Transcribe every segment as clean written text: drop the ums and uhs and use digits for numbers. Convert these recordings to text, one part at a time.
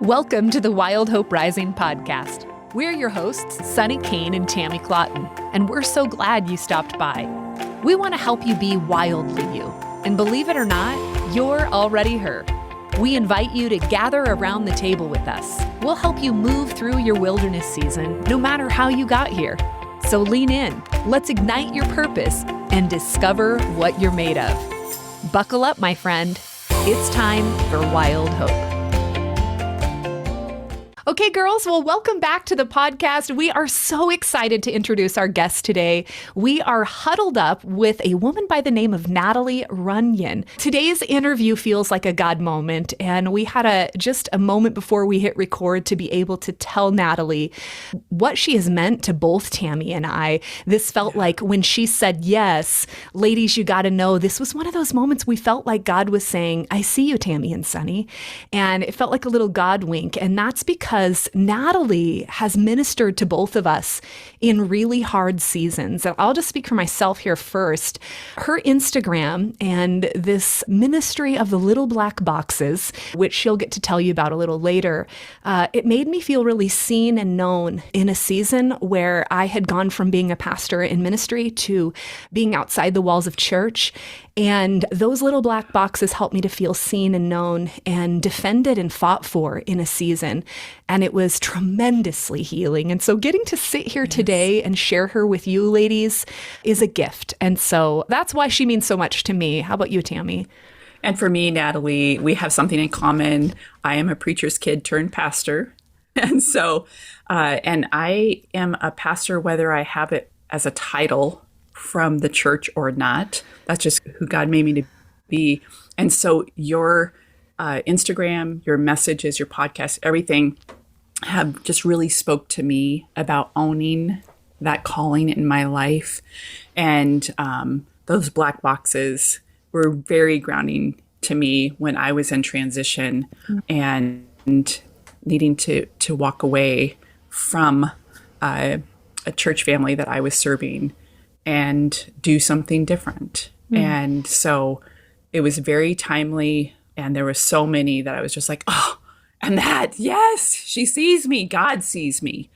Welcome to the Wild Hope Rising podcast. We're your hosts, Sunny Kane and Tammy Clotton, and we're so glad you stopped by. We want to help you be wildly you, and believe it or not, you're already her. We invite you to gather around the table with us. We'll help you move through your wilderness season, no matter how you got here. So lean in, let's ignite your purpose and discover what you're made of. Buckle up, my friend. It's time for Wild Hope. Okay, girls, well, welcome back to the podcast. We are so excited to introduce our guest today. We are huddled up with a woman by the name of Natalie Runion. Today's interview feels like a God moment, and we had just a moment before we hit record to be able to tell Natalie what she has meant to both Tammy and I. This felt like when she said yes, ladies, you got to know, this was one of those moments we felt like God was saying, I see you, Tammy and Sunny. And it felt like a little God wink, and that's because Natalie has ministered to both of us in really hard seasons. And I'll just speak for myself here first. Her Instagram and this ministry of the little black boxes, which she'll get to tell you about a little later, it made me feel really seen and known in a season where I had gone from being a pastor in ministry to being outside the walls of church. And those little black boxes helped me to feel seen and known and defended and fought for in a season. And it was tremendously healing. And so getting to sit here today and share her with you ladies is a gift. And so that's why she means so much to me. How about you, Tammy? And for me, Natalie, we have something in common. I am a preacher's kid turned pastor. And so, and I am a pastor, whether I have it as a title from the church or not. That's just who God made me to be. And so your Instagram, your messages, your podcast, everything have just really spoke to me about owning that calling in my life. And those black boxes were very grounding to me when I was in transition and needing to walk away from a church family that I was serving and do something different. And so it was very timely. And there were so many that I was just like, oh, and that, yes, she sees me. God sees me.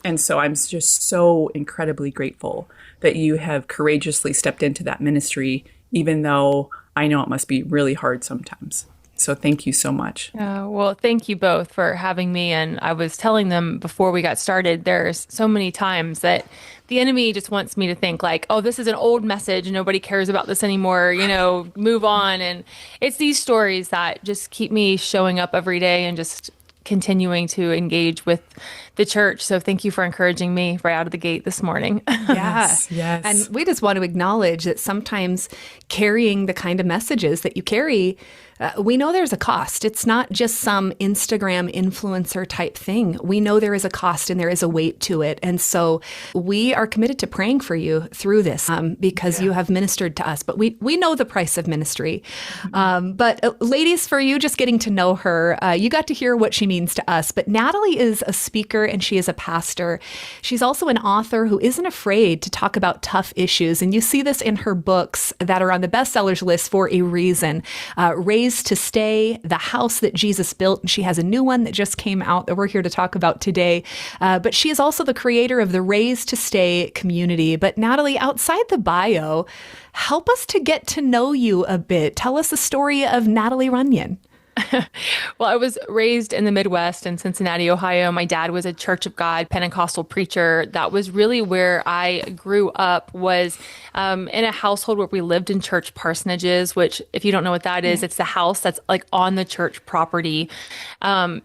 And so I'm just so incredibly grateful that you have courageously stepped into that ministry, even though I know it must be really hard sometimes. So thank you so much. Well, thank you both for having me. And I was telling them before we got started, there's so many times that the enemy just wants me to think like, oh, this is an old message. Nobody cares about this anymore. Move on. And it's these stories that just keep me showing up every day and just continuing to engage with the church. So thank you for encouraging me right out of the gate this morning. Yes. And we just want to acknowledge that sometimes carrying the kind of messages that you carry, we know there's a cost. It's not just some Instagram influencer type thing. We know there is a cost and there is a weight to it. And so we are committed to praying for you through this because you have ministered to us. But we know the price of ministry. But ladies, for you, just getting to know her, you got to hear what she means to us. But Natalie is a speaker and she is a pastor. She's also an author who isn't afraid to talk about tough issues. And you see this in her books that are on the bestsellers list for a reason. Raised to Stay, The House That Jesus Built. And she has a new one that just came out that we're here to talk about today. But she is also the creator of the Raised to Stay community. But Natalie, outside the bio, help us to get to know you a bit. Tell us the story of Natalie Runion. Well, I was raised in the Midwest in Cincinnati, Ohio. My dad was a Church of God Pentecostal preacher. That was really where I grew up, was in a household where we lived in church parsonages, which, if you don't know what that is, it's the house that's like on the church property.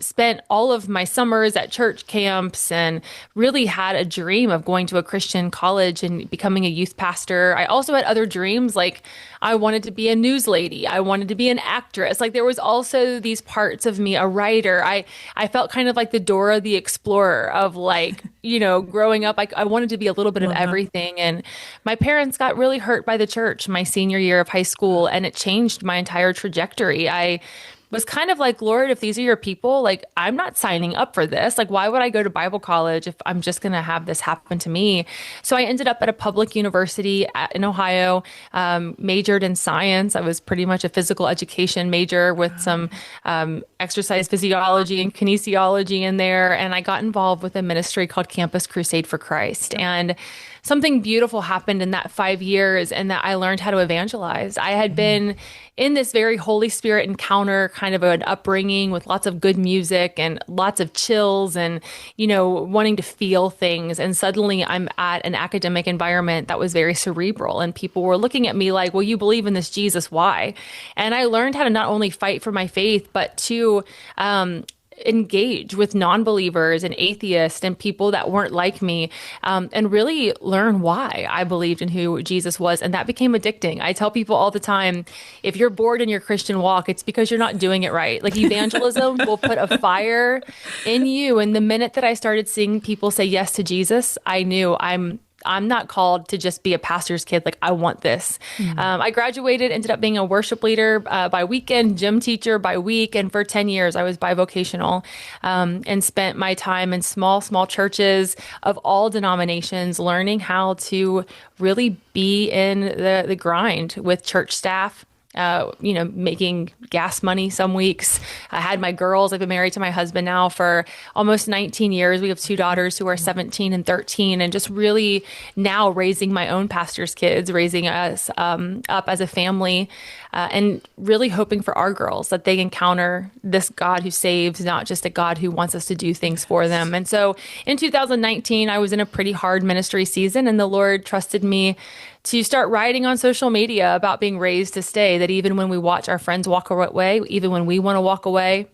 Spent all of my summers at church camps and really had a dream of going to a Christian college and becoming a youth pastor. I also had other dreams, like I wanted to be a news lady. I wanted to be an actress. Like there was also these parts of me, a writer. I felt kind of like the Dora the Explorer of like, growing up. I wanted to be a little bit of everything. And my parents got really hurt by the church my senior year of high school, and it changed my entire trajectory. I was kind of like, Lord, if these are your people, like, I'm not signing up for this. Like, why would I go to Bible college if I'm just going to have this happen to me? So I ended up at a public university in Ohio, majored in science. I was pretty much a physical education major with some exercise physiology and kinesiology in there. And I got involved with a ministry called Campus Crusade for Christ. And something beautiful happened in that 5 years, and that I learned how to evangelize. I had been in this very Holy Spirit encounter kind of an upbringing with lots of good music and lots of chills and, wanting to feel things. And suddenly I'm at an academic environment that was very cerebral, and people were looking at me like, well, you believe in this Jesus, why? And I learned how to not only fight for my faith, but to engage with non-believers and atheists and people that weren't like me, and really learn why I believed in who Jesus was. And that became addicting. I tell people all the time, if you're bored in your Christian walk, it's because you're not doing it right. Like, evangelism will put a fire in you. And the minute that I started seeing people say yes to Jesus, I knew I'm not called to just be a pastor's kid. Like, I want this. I graduated, ended up being a worship leader by weekend, gym teacher by week. And for 10 years, I was bivocational, and spent my time in small churches of all denominations, learning how to really be in the grind with church staff. Making gas money some weeks. I had my girls. I've been married to my husband now for almost 19 years. We have 2 daughters who are 17 and 13, and just really now raising my own pastor's kids, raising us up as a family, and really hoping for our girls that they encounter this God who saves, not just a God who wants us to do things for them. And so in 2019, I was in a pretty hard ministry season, and the Lord trusted me to start writing on social media about being raised to stay, that even when we watch our friends walk away, even when we want to walk away,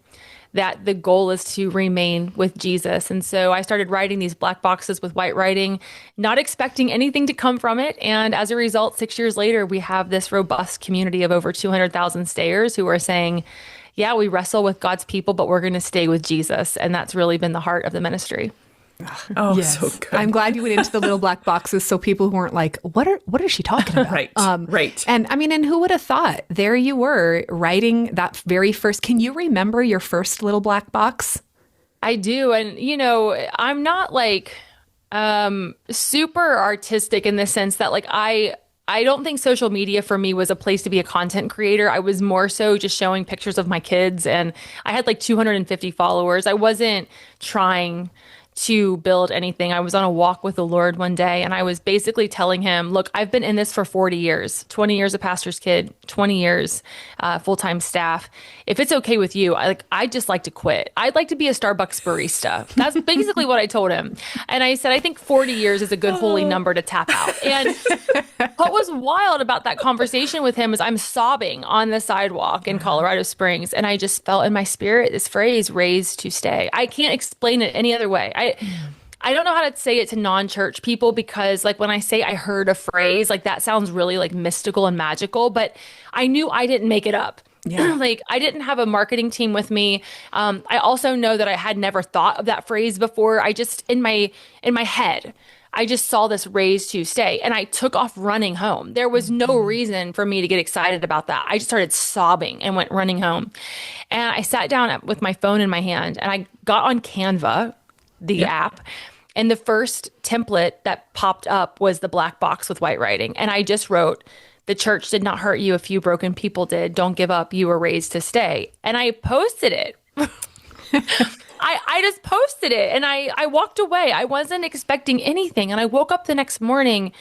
that the goal is to remain with Jesus. And so I started writing these black boxes with white writing, not expecting anything to come from it. And as a result, 6 years later, we have this robust community of over 200,000 stayers who are saying, yeah, we wrestle with God's people, but we're going to stay with Jesus. And that's really been the heart of the ministry. Oh, yes. so good. I'm glad you went into the little black boxes so people weren't like, what is she talking about? Right. Right. And I mean, and who would have thought? There you were writing that very first. Can you remember your first little black box? I do. And, I'm not like super artistic in the sense that like I don't think social media for me was a place to be a content creator. I was more so just showing pictures of my kids, and I had like 250 followers. I wasn't trying to build anything. I was on a walk with the Lord one day, and I was basically telling him, look, I've been in this for 40 years, 20 years a pastor's kid, 20 years full-time staff. If it's okay with you, I'd just like to quit. I'd like to be a Starbucks barista. That's basically what I told him. And I said, I think 40 years is a good holy number to tap out. And what was wild about that conversation with him is I'm sobbing on the sidewalk in Colorado Springs, and I just felt in my spirit this phrase, raised to stay. I can't explain it any other way. I don't know how to say it to non-church people, because like when I say I heard a phrase, like that sounds really like mystical and magical, but I knew I didn't make it up. Yeah. Like I didn't have a marketing team with me. I also know that I had never thought of that phrase before. I just, in my head, I just saw this raised to stay, and I took off running home. There was no reason for me to get excited about that. I just started sobbing and went running home. And I sat down with my phone in my hand, and I got on Canva, the app. And the first template that popped up was the black box with white writing. And I just wrote, the church did not hurt you. A few broken people did. Don't give up. You were raised to stay. And I posted it. I just posted it, and I walked away. I wasn't expecting anything. And I woke up the next morning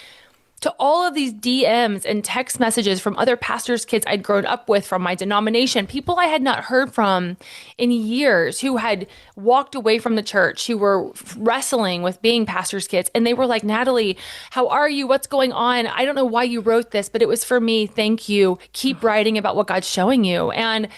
to all of these DMs and text messages from other pastors' kids I'd grown up with from my denomination, people I had not heard from in years, who had walked away from the church, who were wrestling with being pastors' kids. And they were like, Natalie, how are you? What's going on? I don't know why you wrote this, but it was for me. Thank you. Keep writing about what God's showing you. And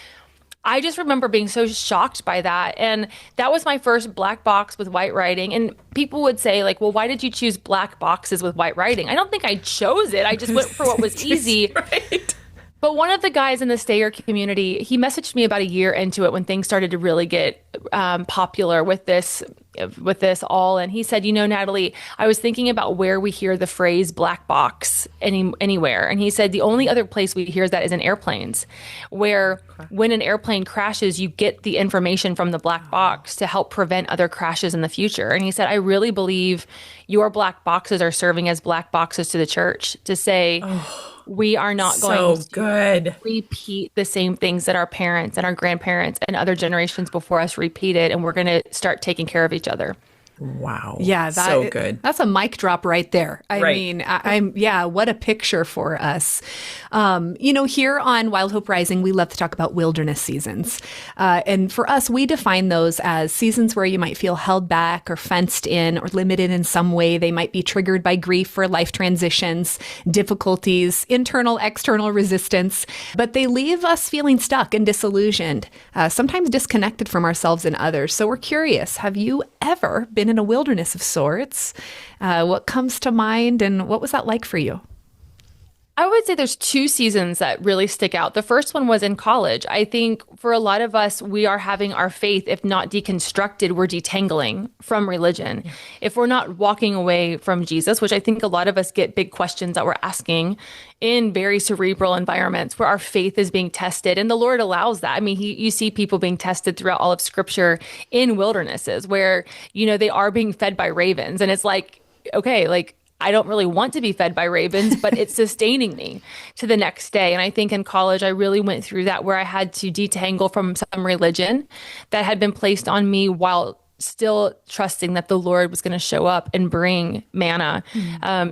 I just remember being so shocked by that. And that was my first black box with white writing. And people would say like, well, why did you choose black boxes with white writing? I don't think I chose it. I just went for what was easy. Right. But one of the guys in the stayer community, he messaged me about a year into it when things started to really get popular with this with this all. And he said, Natalie, I was thinking about where we hear the phrase black box anywhere. And he said, the only other place we hear that is in airplanes, where when an airplane crashes, you get the information from the black box to help prevent other crashes in the future. And he said, I really believe your black boxes are serving as black boxes to the church to say, we are not going to repeat the same things that our parents and our grandparents and other generations before us repeated, and we're going to start taking care of each other. Wow. Yeah, so good. That's a mic drop right there. I mean, what a picture for us. Here on Wild Hope Rising, we love to talk about wilderness seasons. And for us, we define those as seasons where you might feel held back or fenced in or limited in some way. They might be triggered by grief or life transitions, difficulties, internal, external resistance, but they leave us feeling stuck and disillusioned, sometimes disconnected from ourselves and others. So we're curious, have you ever been in a wilderness of sorts? What comes to mind, and what was that like for you? I would say there's two seasons that really stick out. The first one was in college. I think for a lot of us, we are having our faith, if not deconstructed, we're detangling from religion. Yeah. If we're not walking away from Jesus, which I think a lot of us get big questions that we're asking in very cerebral environments where our faith is being tested, and the Lord allows that. I mean, you see people being tested throughout all of Scripture in wildernesses where, they are being fed by ravens. And it's like, okay, like, I don't really want to be fed by ravens, but it's sustaining me to the next day. And I think in college, I really went through that where I had to detangle from some religion that had been placed on me while still trusting that the Lord was going to show up and bring manna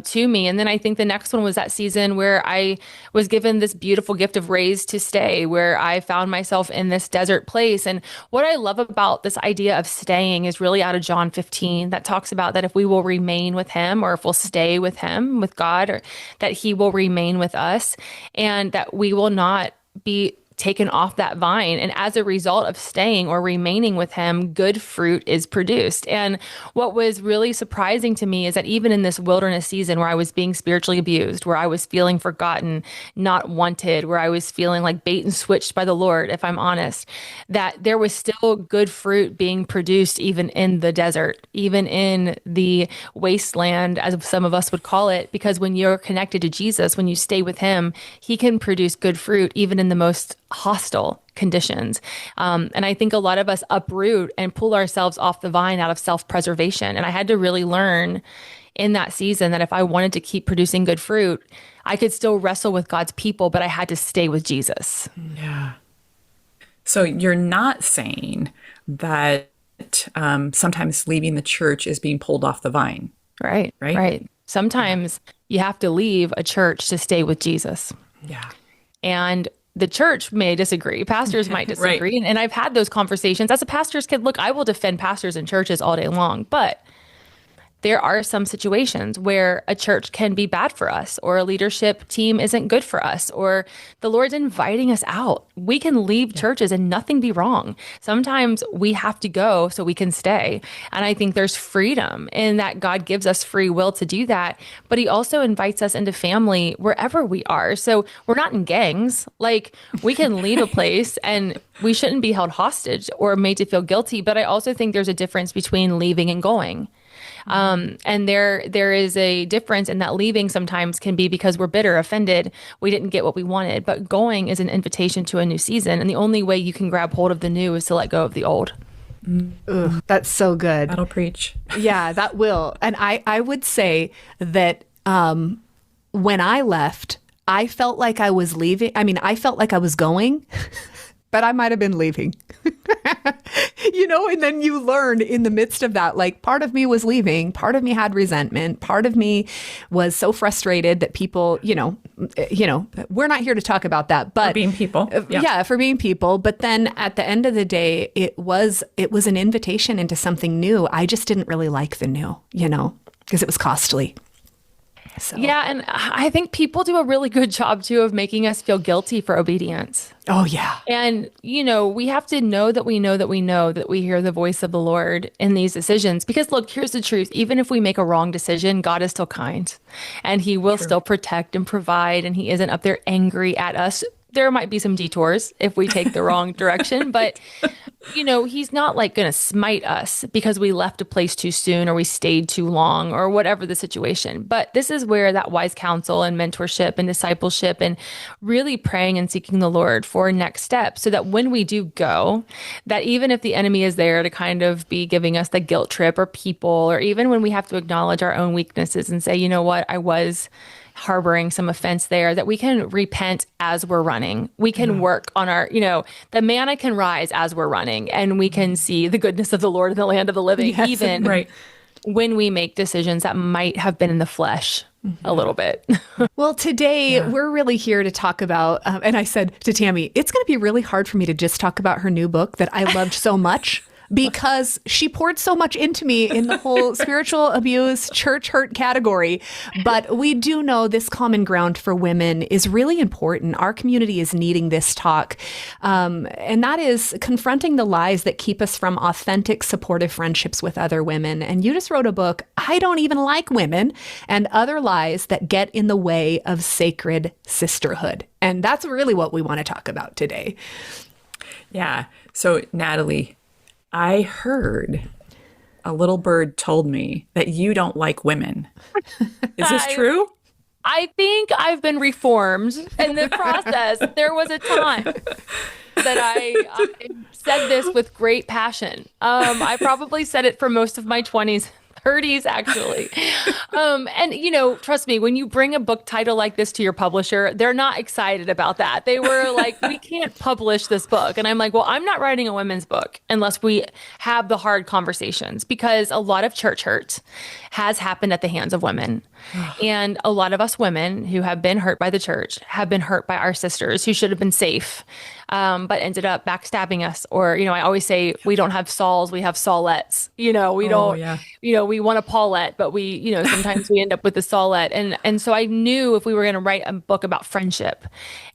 to me. And then I think the next one was that season where I was given this beautiful gift of raised to stay, where I found myself in this desert place. And what I love about this idea of staying is really out of John 15 that talks about that if we will remain with him, or if we'll stay with him, with God, or that he will remain with us, and that we will not be taken off that vine. And as a result of staying or remaining with him, good fruit is produced. And what was really surprising to me is that even in this wilderness season where I was being spiritually abused, where I was feeling forgotten, not wanted, where I was feeling like bait and switched by the Lord, if I'm honest, that there was still good fruit being produced even in the desert, even in the wasteland, as some of us would call it, because when you're connected to Jesus, when you stay with him, he can produce good fruit even in the most hostile conditions. And I think a lot of us uproot and pull ourselves off the vine out of self-preservation. And I had to really learn in that season that if I wanted to keep producing good fruit, I could still wrestle with God's people, but I had to stay with Jesus. Yeah. So you're not saying that sometimes leaving the church is being pulled off the vine. Right. Sometimes you have to leave a church to stay with Jesus. Yeah. And the church may disagree. Pastors might disagree. Right. And I've had those conversations. As a pastor's kid, look, I will defend pastors and churches all day long, but there are some situations where a church can be bad for us, or a leadership team isn't good for us, or the Lord's inviting us out. We can leave churches and nothing be wrong. Sometimes we have to go so we can stay. And I think there's freedom in that God gives us free will to do that, but he also invites us into family wherever we are. So we're not in gangs. Like, we can leave a place and we shouldn't be held hostage or made to feel guilty. But I also think there's a difference between leaving and going. And there is a difference in that. Leaving sometimes can be because we're bitter, offended, we didn't get what we wanted, but going is an invitation to a new season. And the only way you can grab hold of the new is to let go of the old. Ugh, that's so good. That'll preach. Yeah, that will. And I would say that when I left, I felt like I was leaving. I mean, I felt like I was going, but I might have been leaving. And then you learn in the midst of that, like, part of me was leaving, part of me had resentment, part of me was so frustrated that people, we're not here to talk about that, but for being people. For being people. But then at the end of the day, it was an invitation into something new. I just didn't really like the new, because it was costly. So. Yeah, and I think people do a really good job, too, of making us feel guilty for obedience. Oh, yeah. And, we have to know that we know that we know that we hear the voice of the Lord in these decisions. Because, look, here's the truth. Even if we make a wrong decision, God is still kind. And he will still protect and provide. And he isn't up there angry at us. There might be some detours if we take the wrong direction. But he's not like going to smite us because we left a place too soon or we stayed too long or whatever the situation. But this is where that wise counsel and mentorship and discipleship and really praying and seeking the Lord for next steps, so that when we do go, that even if the enemy is there to kind of be giving us the guilt trip or people, or even when we have to acknowledge our own weaknesses and say, you know what, I was harboring some offense there, that we can repent as we're running. We can work on our, the manna can rise as we're running, and we can see the goodness of the Lord in the land of the living, even when we make decisions that might have been in the flesh a little bit. Well, today we're really here to talk about, and I said to Tammy, it's going to be really hard for me to just talk about her new book that I loved so much, because she poured so much into me in the whole spiritual abuse, church hurt category. But we do know this common ground for women is really important. Our community is needing this talk. And that is confronting the lies that keep us from authentic, supportive friendships with other women. And you just wrote a book, I Don't Even Like Women, and Other Lies That Get in the Way of Sacred Sisterhood. And that's really what we want to talk about today. Yeah. So, Natalie, I heard a little bird told me that you don't like women. Is this true? I think I've been reformed in the process. There was a time that I said this with great passion. I probably said it for most of my 20s. 30s, actually. And, trust me, when you bring a book title like this to your publisher, they're not excited about that. They were like, we can't publish this book. And I'm like, well, I'm not writing a women's book unless we have the hard conversations, because a lot of church hurt has happened at the hands of women. And a lot of us women who have been hurt by the church have been hurt by our sisters who should have been safe, but ended up backstabbing us. Or, I always say we don't have Sauls, we have Saulettes. We don't, we want a Paulette, but we, sometimes we end up with the Saulette. And so I knew if we were going to write a book about friendship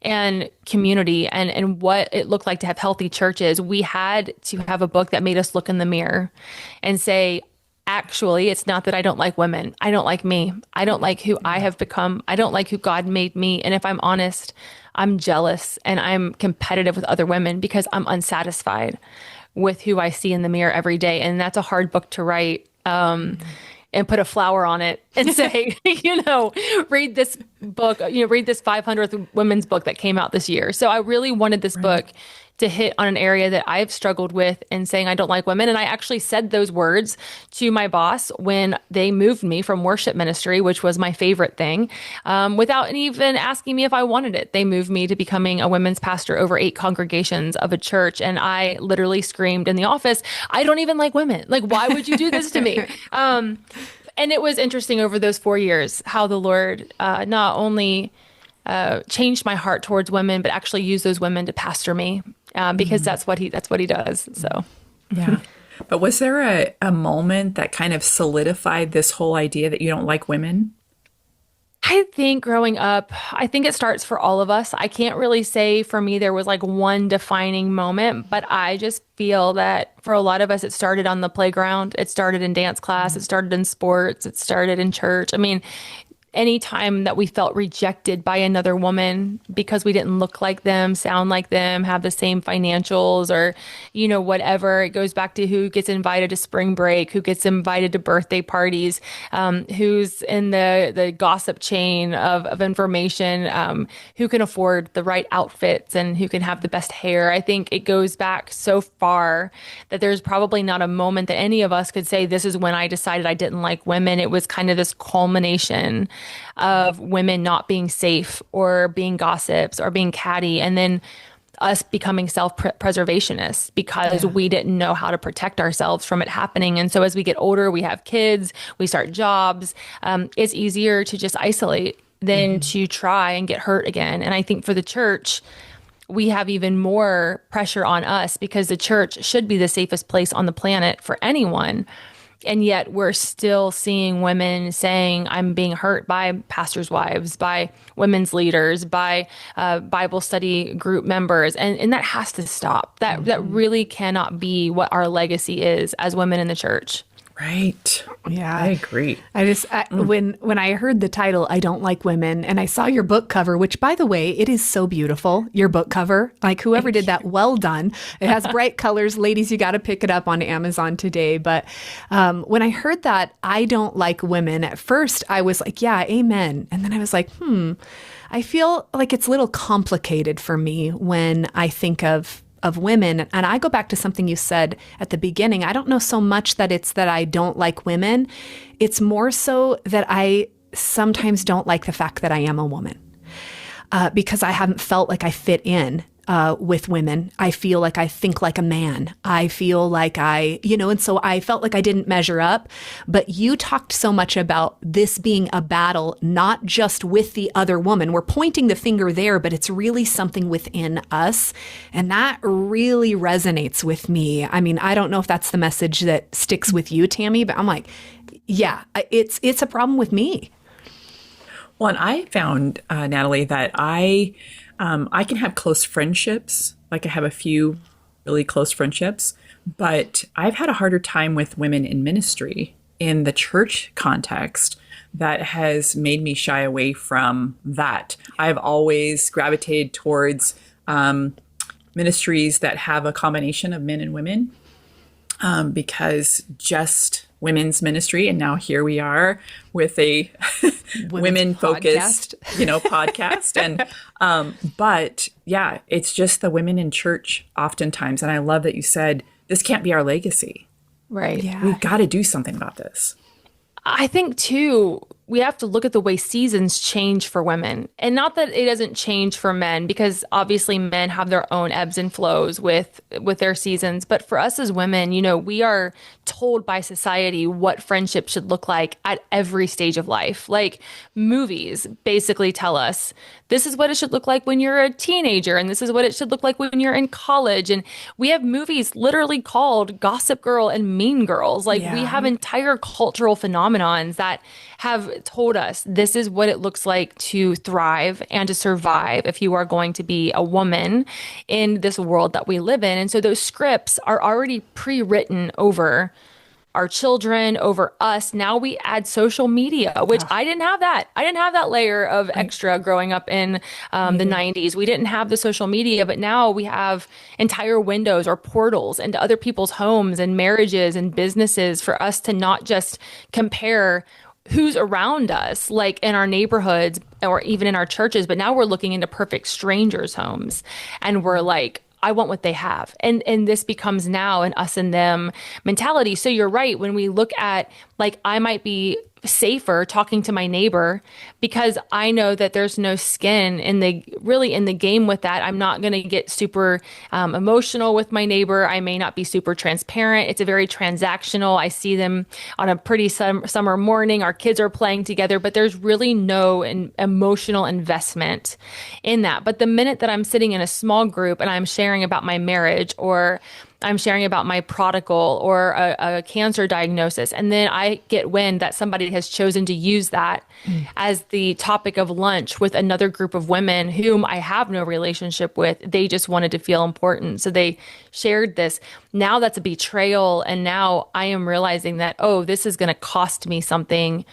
and community and what it looked like to have healthy churches, we had to have a book that made us look in the mirror and say, actually, it's not that I don't like women. I don't like me. I don't like who I have become. I don't like who God made me. And if I'm honest, I'm jealous and I'm competitive with other women because I'm unsatisfied with who I see in the mirror every day. And that's a hard book to write. And put a flower on it and say, read this book, read this 500th women's book that came out this year. So I really wanted this book to hit on an area that I've struggled with in saying I don't like women. And I actually said those words to my boss when they moved me from worship ministry, which was my favorite thing, without even asking me if I wanted it. They moved me to becoming a women's pastor over 8 congregations of a church. And I literally screamed in the office, I don't even like women. Like, why would you do this to me? And it was interesting over those 4 years how the Lord not only changed my heart towards women, but actually used those women to pastor me, because that's what he does. So, yeah. But was there a moment that kind of solidified this whole idea that you don't like women? I think growing up, I think it starts for all of us. I can't really say for me there was like one defining moment, but I just feel that for a lot of us, it started on the playground. It started in dance class. It started in sports. It started in church. I mean, any time that we felt rejected by another woman because we didn't look like them, sound like them, have the same financials, or, whatever, it goes back to who gets invited to spring break, who gets invited to birthday parties, who's in the gossip chain of information, who can afford the right outfits and who can have the best hair. I think it goes back so far that there's probably not a moment that any of us could say, this is when I decided I didn't like women. It was kind of this culmination of women not being safe or being gossips or being catty, and then us becoming self-preservationists because we didn't know how to protect ourselves from it happening. And so as we get older, we have kids, we start jobs, it's easier to just isolate than to try and get hurt again. And I think for the church, we have even more pressure on us because the church should be the safest place on the planet for anyone. And yet we're still seeing women saying, I'm being hurt by pastors' wives, by women's leaders, by Bible study group members. And that has to stop. That really cannot be what our legacy is as women in the church. Right. Yeah. I agree. When I heard the title, I Don't Like Women, and I saw your book cover, which, by the way, it is so beautiful. Your book cover, like whoever did that, well done. It has bright colors. Ladies, you got to pick it up on Amazon today. But when I heard that I Don't Like Women, at first I was like, yeah, amen. And then I was like, I feel like it's a little complicated for me when I think of women. And I go back to something you said at the beginning. I don't know so much that it's that I don't like women. It's more so that I sometimes don't like the fact that I am a woman because I haven't felt like I fit in with women. I feel like I think like a man. I feel like and so I felt like I didn't measure up. But you talked so much about this being a battle, not just with the other woman. We're pointing the finger there, but it's really something within us. And that really resonates with me. I mean, I don't know if that's the message that sticks with you, Tammy, but I'm like, yeah, it's a problem with me. Well, and I found, Natalie, that I can have close friendships. Like I have a few really close friendships, but I've had a harder time with women in ministry in the church context that has made me shy away from that. I've always gravitated towards ministries that have a combination of men and women because just women's ministry. And now here we are with a women-focused, podcast. And, but yeah, it's just the women in church oftentimes. And I love that you said, this can't be our legacy. Right. Yeah. We've got to do something about this. I think too, we have to look at the way seasons change for women, and not that it doesn't change for men, because obviously men have their own ebbs and flows with their seasons. But for us as women, we are told by society what friendship should look like at every stage of life. Like movies basically tell us this is what it should look like when you're a teenager, and this is what it should look like when you're in college. And we have movies literally called Gossip Girl and Mean Girls. Like we have entire cultural phenomenons that have told us this is what it looks like to thrive and to survive if you are going to be a woman in this world that we live in. And so those scripts are already pre-written over our children, over us. Now we add social media, which I didn't have that. I didn't have that layer of extra growing up in the 90s. We didn't have the social media, but now we have entire windows or portals into other people's homes and marriages and businesses for us to not just compare who's around us, like in our neighborhoods or even in our churches, but now we're looking into perfect strangers' homes and we're like, I want what they have. And this becomes now an us and them mentality. So you're right. When we look at, like, I might be safer talking to my neighbor because I know that there's no skin in the game with that. I'm not going to get super emotional with my neighbor. I may not be super transparent. It's a very transactional. I see them on a pretty summer morning. Our kids are playing together, but there's really no emotional investment in that. But the minute that I'm sitting in a small group and I'm sharing about my marriage, or I'm sharing about my prodigal or a cancer diagnosis, and then I get wind that somebody has chosen to use that as the topic of lunch with another group of women whom I have no relationship with. They just wanted to feel important. So they shared this. Now that's a betrayal. And now I am realizing that, oh, this is going to cost me something.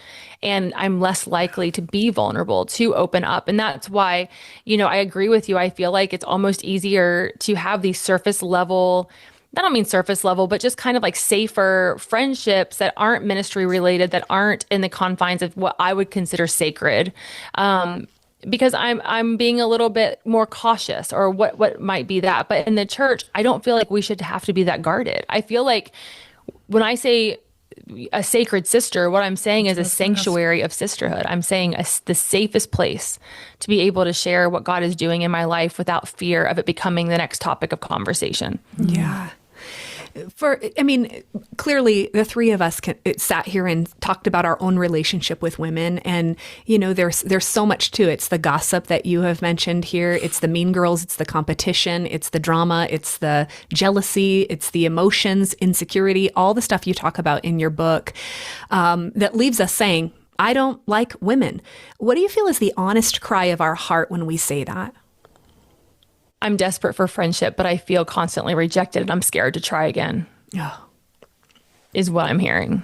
And I'm less likely to be vulnerable, to open up. And that's why, I agree with you. I feel like it's almost easier to have these surface level, I don't mean surface level, but just kind of like safer friendships that aren't ministry related, that aren't in the confines of what I would consider sacred. Because I'm being a little bit more cautious, or what might be that. But in the church, I don't feel like we should have to be that guarded. I feel like when I say a sacred sister, what I'm saying is a sanctuary of sisterhood. I'm saying the safest place to be able to share what God is doing in my life without fear of it becoming the next topic of conversation. Yeah. Clearly the three of us sat here and talked about our own relationship with women. And, there's so much to it. It's the gossip that you have mentioned here. It's the mean girls. It's the competition. It's the drama. It's the jealousy. It's the emotions, insecurity, all the stuff you talk about in your book that leaves us saying, I don't like women. What do you feel is the honest cry of our heart when we say that? I'm desperate for friendship, but I feel constantly rejected and I'm scared to try again. Oh. Is what I'm hearing.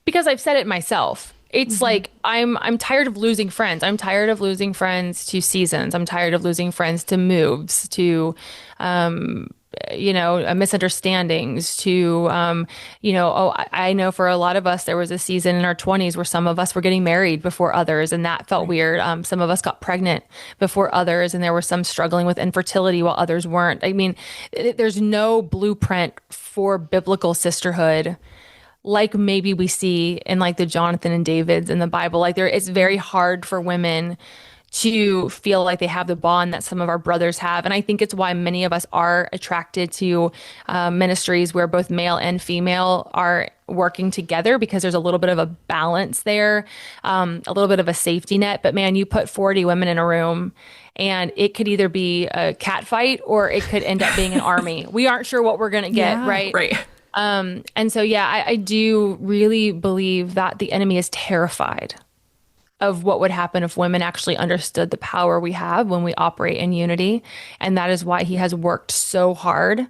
Because I've said it myself. It's like I'm tired of losing friends. I'm tired of losing friends to seasons. I'm tired of losing friends to moves, to misunderstandings, to I know for a lot of us there was a season in our 20s where some of us were getting married before others, and that felt weird. Some of us got pregnant before others, and there were some struggling with infertility while others weren't. I mean, there's no blueprint for biblical sisterhood like maybe we see in like the Jonathan and Davids in the Bible. Like it's very hard for women to feel like they have the bond that some of our brothers have. And I think it's why many of us are attracted to ministries where both male and female are working together, because there's a little bit of a balance there, a little bit of a safety net. But man, you put 40 women in a room and it could either be a cat fight or it could end up being an army. We aren't sure what we're going to get, right? Right. And so, yeah, I do really believe that the enemy is terrified of what would happen if women actually understood the power we have when we operate in unity. And that is why he has worked so hard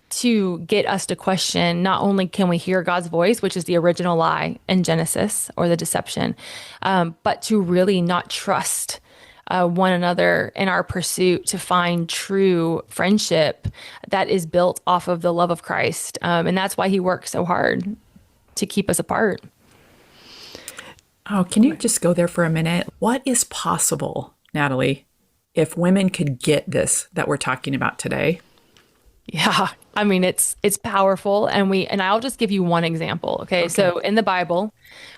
to get us to question, not only can we hear God's voice, which is the original lie in Genesis or the deception, but to really not trust one another in our pursuit to find true friendship that is built off of the love of Christ. And that's why he works so hard to keep us apart. Oh, can you just go there for a minute? What is possible, Natalie, if women could get this that we're talking about today? Yeah, I mean, it's powerful. And I'll just give you one example. Okay. So in the Bible,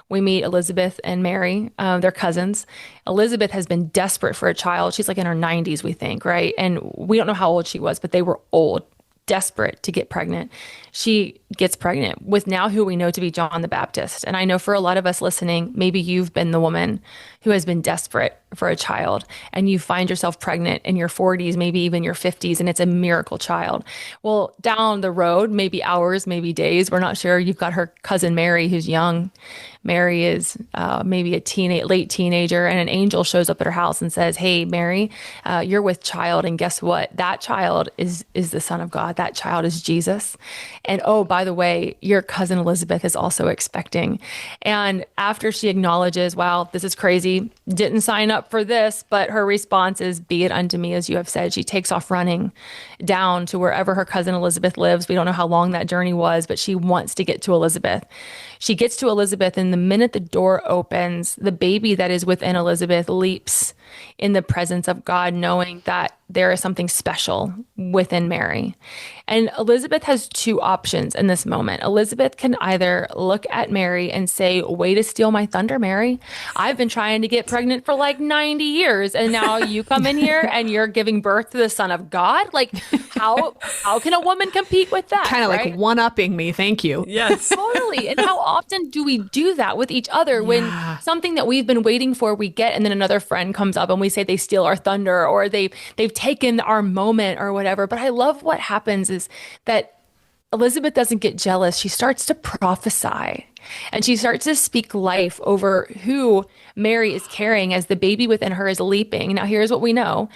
we meet Elizabeth and Mary. They're cousins. Elizabeth has been desperate for a child. She's like in her 90s, we think, right? And we don't know how old she was, but they were old, desperate to get pregnant. She gets pregnant with now who we know to be John the Baptist. And I know for a lot of us listening, maybe you've been the woman who has been desperate for a child and you find yourself pregnant in your 40s, maybe even your 50s, and it's a miracle child. Well, down the road, maybe hours, maybe days, we're not sure. You've got her cousin Mary, who's young. Mary is maybe a late teenager, and an angel shows up at her house and says, "Hey, Mary, you're with child, and guess what? That child is the Son of God. That child is Jesus. And oh, by the way, your cousin Elizabeth is also expecting." And after she acknowledges, "Wow, this is crazy. Didn't sign up for this," but her response is, "Be it unto me as you have said." She takes off running down to wherever her cousin Elizabeth lives. We don't know how long that journey was, but she wants to get to Elizabeth. She gets to Elizabeth, and the minute the door opens, the baby that is within Elizabeth leaps in the presence of God, knowing that there is something special within Mary. And Elizabeth has two options in this moment. Elizabeth can either look at Mary and say, "Way to steal my thunder, Mary. I've been trying to get pregnant for like 90 years. And now you come in here and you're giving birth to the Son of God." Like, how can a woman compete with that? Kind of right? like one-upping me. Thank you. Yes. Totally. And how often do we do that with each other when something that we've been waiting for we get, and then another friend comes up and we say they steal our thunder or they've taken our moment or whatever. But I love what happens is that Elizabeth doesn't get jealous. She starts to prophesy and she starts to speak life over who Mary is carrying as the baby within her is leaping. Now, here's what we know.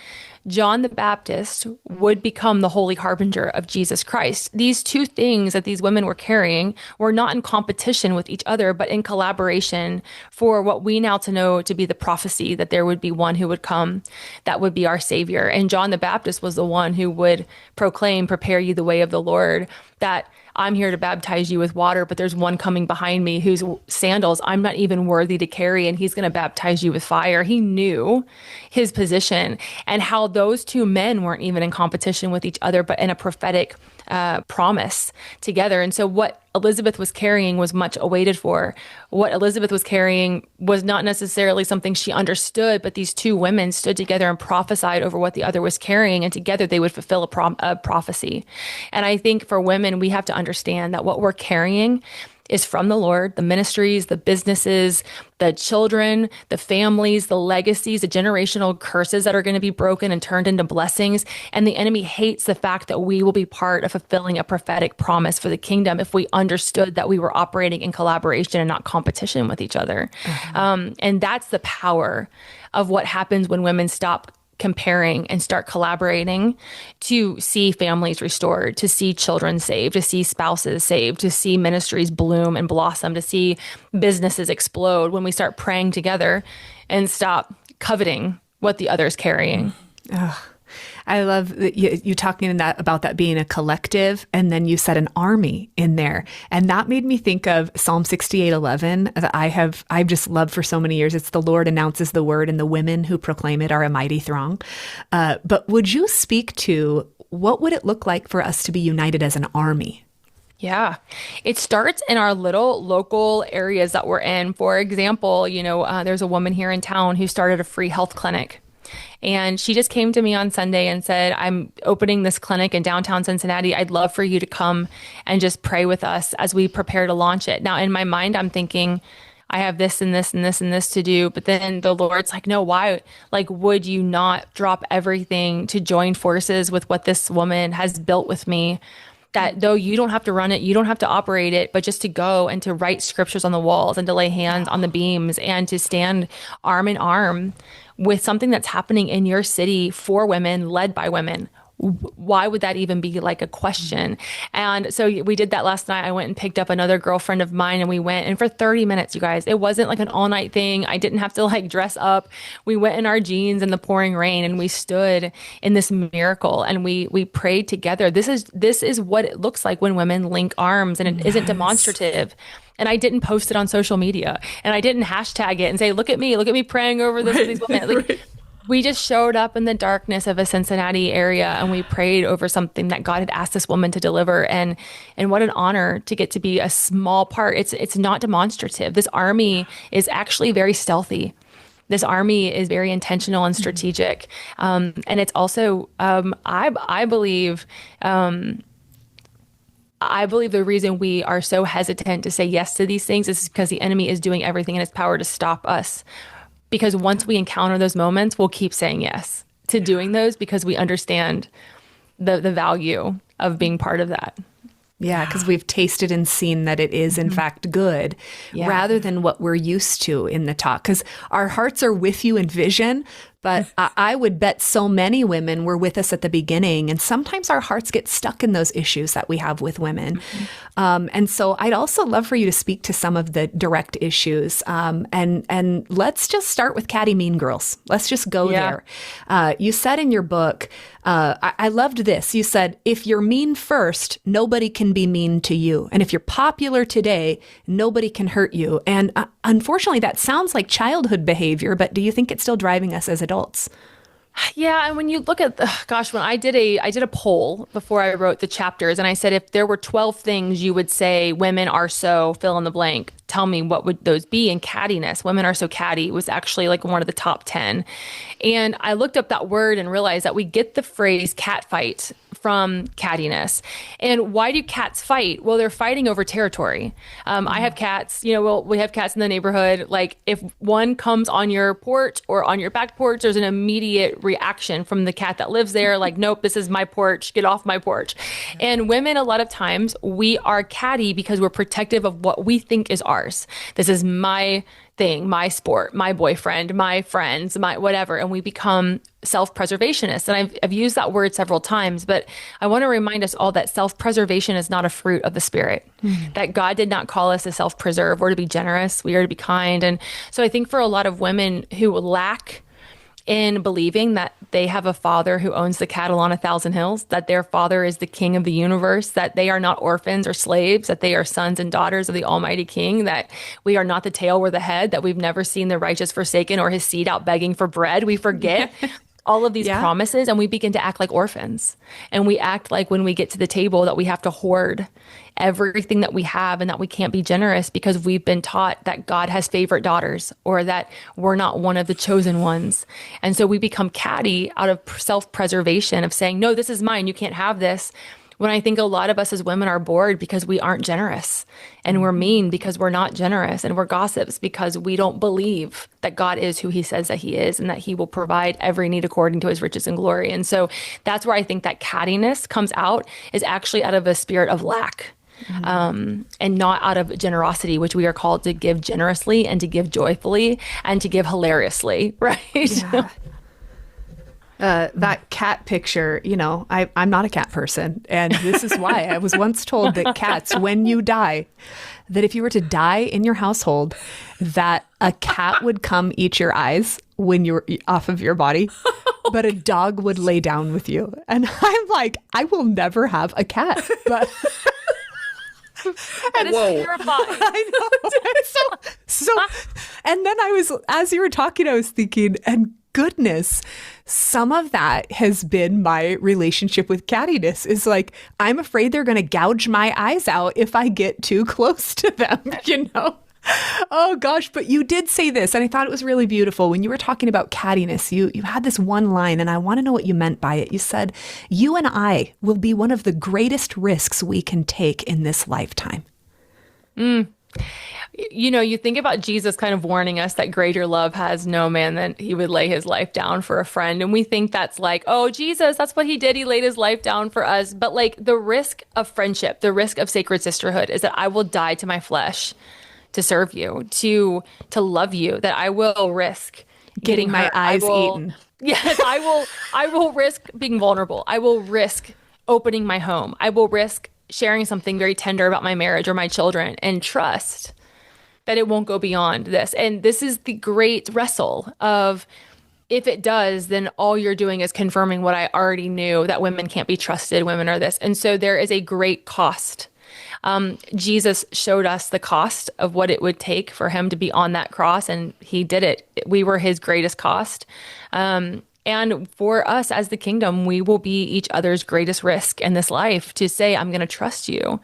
John the Baptist would become the holy harbinger of Jesus Christ. These two things that these women were carrying were not in competition with each other, but in collaboration for what we now to know to be the prophecy that there would be one who would come that would be our Savior. And John the Baptist was the one who would proclaim, "Prepare ye the way of the Lord," that I'm here to baptize you with water, but there's one coming behind me whose sandals I'm not even worthy to carry, and he's going to baptize you with fire. He knew his position and how those two men weren't even in competition with each other, but in a prophetic promise together. And so what Elizabeth was carrying was much awaited for. What Elizabeth was carrying was not necessarily something she understood, but these two women stood together and prophesied over what the other was carrying, and together they would fulfill a prophecy. And I think for women, we have to understand that what we're carrying is from the Lord. The ministries, the businesses, the children, the families, the legacies, the generational curses that are going to be broken and turned into blessings. And the enemy hates the fact that we will be part of fulfilling a prophetic promise for the kingdom if we understood that we were operating in collaboration and not competition with each other. And that's the power of what happens when women stop comparing and start collaborating to see families restored, to see children saved, to see spouses saved, to see ministries bloom and blossom, to see businesses explode when we start praying together and stop coveting what the other's carrying. Oh, I love that you talking in that about that being a collective, and then you said an army in there, and that made me think of Psalm 68:11 that I've just loved for so many years. It's the Lord announces the word, and the women who proclaim it are a mighty throng. But would you speak to what would it look like for us to be united as an army? Yeah, it starts in our little local areas that we're in. For example, there's a woman here in town who started a free health clinic. And she just came to me on Sunday and said, I'm opening this clinic in downtown Cincinnati. I'd love for you to come and just pray with us as we prepare to launch it. Now, in my mind, I'm thinking, I have this and this and this and this to do. But then the Lord's like, no, why? Like, would you not drop everything to join forces with what this woman has built with me? That though you don't have to run it, you don't have to operate it, but just to go and to write scriptures on the walls and to lay hands on the beams and to stand arm in arm with something that's happening in your city for women, led by women. Why would that even be like a question? And so we did that last night. I went and picked up another girlfriend of mine and we went, and for 30 minutes, you guys, it wasn't like an all night thing. I didn't have to like dress up. We went in our jeans in the pouring rain and we stood in this miracle and we prayed together. This is what it looks like when women link arms, and it isn't demonstrative. And I didn't post it on social media, and I didn't hashtag it and say, look at me praying over this with these women. Like, we just showed up in the darkness of a Cincinnati area and we prayed over something that God had asked this woman to deliver. And what an honor to get to be a small part. It's not demonstrative. This army is actually very stealthy. This army is very intentional and strategic. And it's also, I believe the reason we are so hesitant to say yes to these things is because the enemy is doing everything in his power to stop us. Because once we encounter those moments, we'll keep saying yes to doing those because we understand the value of being part of that. Yeah, because we've tasted and seen that it is, in fact, good, rather than what we're used to in the talk. Because our hearts are with you in vision, but I would bet so many women were with us at the beginning. And sometimes our hearts get stuck in those issues that we have with women. And so I'd also love for you to speak to some of the direct issues. And let's just start with catty mean girls. Let's just go there. You said in your book, I loved this. You said, if you're mean first, nobody can be mean to you. And if you're popular today, nobody can hurt you. And unfortunately, that sounds like childhood behavior, but do you think it's still driving us as adults? Yeah, and when you look at when I did a poll before I wrote the chapters, and I said if there were 12 things you would say women are so fill in the blank, tell me what would those be? And cattiness, women are so catty, was actually like one of the top 10. And I looked up that word and realized that we get the phrase cat fight from cattiness. And why do cats fight? Well, they're fighting over territory. I have cats, we have cats in the neighborhood. Like if one comes on your porch or on your back porch, there's an immediate reaction from the cat that lives there. Like, nope, this is my porch. Get off my porch. And women, a lot of times we are catty because we're protective of what we think is ours. This is my thing, my sport, my boyfriend, my friends, my whatever. And we become self-preservationists. And I've used that word several times, but I want to remind us all that self-preservation is not a fruit of the Spirit, that God did not call us to self-preserve or to be generous. We are to be kind. And so I think for a lot of women who lack in believing that they have a father who owns the cattle on 1,000 hills, that their father is the king of the universe, that they are not orphans or slaves, that they are sons and daughters of the Almighty King, that we are not the tail, we're the head, that we've never seen the righteous forsaken or his seed out begging for bread. We forget all of these promises and we begin to act like orphans. And we act like when we get to the table that we have to hoard everything that we have and that we can't be generous because we've been taught that God has favorite daughters or that we're not one of the chosen ones. And so we become catty out of self-preservation of saying, no, this is mine. You can't have this. When I think a lot of us as women are bored because we aren't generous, and we're mean because we're not generous, and we're gossips because we don't believe that God is who he says that he is and that he will provide every need according to his riches and glory. And so that's where I think that cattiness comes out, is actually out of a spirit of lack. And not out of generosity, which we are called to give generously and to give joyfully and to give hilariously, right? that cat picture, I'm not a cat person. And this is why I was once told that cats, when you die, that if you were to die in your household, that a cat would come eat your eyes when you're off of your body, but a dog would lay down with you. And I'm like, I will never have a cat. But that is terrifying. I know. So, and then as you were talking, I was thinking, and goodness, some of that has been my relationship with cattiness is like, I'm afraid they're going to gouge my eyes out if I get too close to them, Oh gosh, but you did say this, and I thought it was really beautiful. When you were talking about cattiness, you had this one line, and I want to know what you meant by it. You said, you and I will be one of the greatest risks we can take in this lifetime. You think about Jesus kind of warning us that greater love has no man than he would lay his life down for a friend. And we think that's like, oh, Jesus, that's what he did. He laid his life down for us. But like the risk of friendship, the risk of sacred sisterhood is that I will die to my flesh to serve you, to love you, that I will risk getting my eyes eaten. Yes, I will risk being vulnerable. I will risk opening my home. I will risk sharing something very tender about my marriage or my children and trust that it won't go beyond this. And this is the great wrestle of, if it does, then all you're doing is confirming what I already knew, that women can't be trusted, women are this. And so there is a great cost. Jesus showed us the cost of what it would take for him to be on that cross, and he did it. We were his greatest cost. And for us as the kingdom, we will be each other's greatest risk in this life, to say, I'm going to trust you,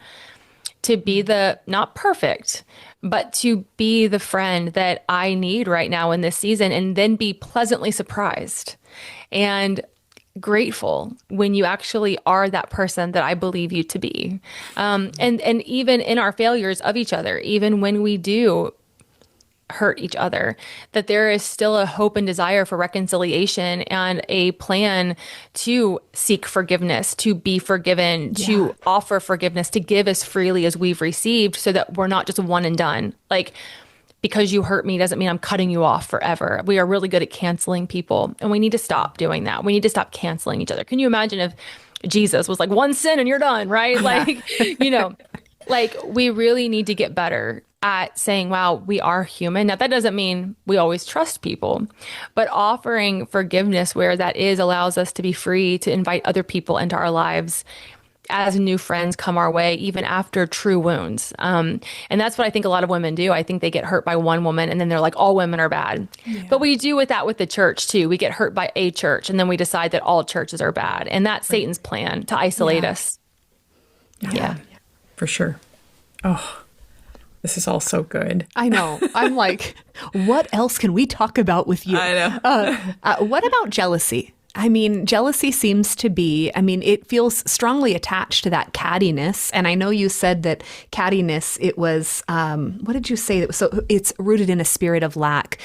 to be not perfect, but to be the friend that I need right now in this season, and then be pleasantly surprised and grateful when you actually are that person that I believe you to be. And even in our failures of each other, even when we do hurt each other, that there is still a hope and desire for reconciliation and a plan to seek forgiveness, to be forgiven, to offer forgiveness, to give as freely as we've received, so that we're not just one and done. Like, because you hurt me doesn't mean I'm cutting you off forever. We are really good at canceling people, and we need to stop doing that. We need to stop canceling each other. Can you imagine if Jesus was like, one sin and you're done, right? Like, like we really need to get better at saying, wow, we are human. Now, that doesn't mean we always trust people, but offering forgiveness where that is allows us to be free to invite other people into our lives as new friends come our way, even after true wounds. And that's what I think a lot of women do. I think they get hurt by one woman, and then they're like, all women are bad. Yeah. But we do with the church too. We get hurt by a church, and then we decide that all churches are bad. And that's Satan's plan, to isolate us. Yeah. For sure. Oh, this is all so good. I know. I'm like, what else can we talk about with you? I know. What about jealousy? I mean, jealousy seems to be, it feels strongly attached to that cattiness. And I know you said that cattiness, it was, what did you say? So it's rooted in a spirit of lack.